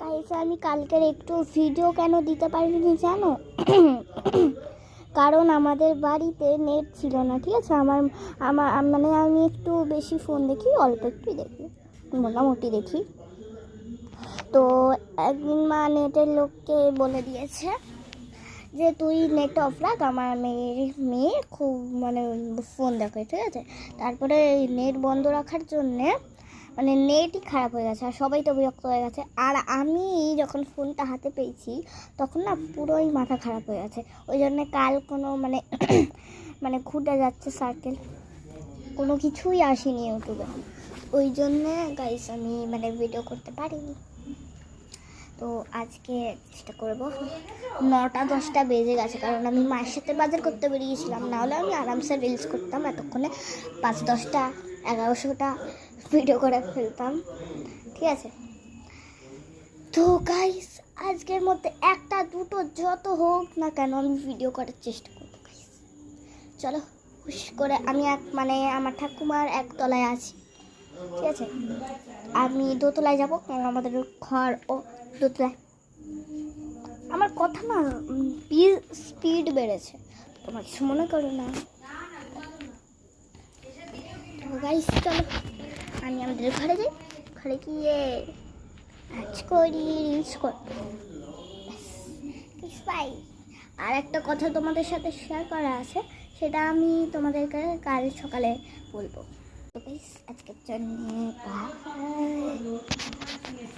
Guys আমি কালকের একটু ভিডিও কেন দিতে পারিনি জানো? কারণ আমাদের বাড়িতে নেট ছিল না, ঠিক আছে। আমার আমার মানে আমি একটু বেশি ফোন দেখি, অল্প একটু দেখি, মোটামুটি দেখি। তো একদিন মা নেটের লোককে বলে দিয়েছে যে তুই নেট অফ রাখ, আমার মেয়ে খুব মানে ফোন দেখে, ঠিক আছে। তারপরে নেট বন্ধ রাখার জন্যে মানে নেটই খারাপ হয়ে গেছে, আর সবাই তো বিরক্ত হয়ে গেছে। আর আমি যখন ফোনটা হাতে পেয়েছি তখন না পুরোই মাথা খারাপ হয়ে গেছে। ওই জন্য কাল কোনো মানে মানে ঘুরে যাচ্ছে সার্কেল, কোনো কিছুই আসেনি ইউটিউবে। ওই জন্যে গাইস আমি মানে ভিডিও করতে পারিনি। তো আজকে চেষ্টা করবো। 9টা-10টা বেজে গেছে, কারণ আমি মায়ের সাথে বাজার করতে বেরিয়েছিলাম, নাহলে আমি আরামসে রিলস করতাম এতক্ষণে 5-10টা 1100টা ভিডিও করে ফেলতাম, ঠিক আছে। তো গাইস আজকের মধ্যে 1-2টো যত হোক না কেন আমি ভিডিও করার চেষ্টা করবো গাইস। চলো হুশ করে আমি মানে আমার ঠাকুমার একতলায় আছি, ঠিক আছে। আমি দোতলায় যাবো, কারণ আমাদের ঘর ও দোতলায়। আমার কথা না স্পিড বেড়েছে, তোমার কিছু মনে করো না। গাইস চলো আমি আমাদের ঘরে যাই, ঘরে গিয়ে কাজ করি, রিলস করি। বাই। আর একটা কথা তোমাদের সাথে শেয়ার করা আছে, সেটা আমি তোমাদেরকে কাল সকালে বলবো। তো গাইস আজকের জন্য বাই।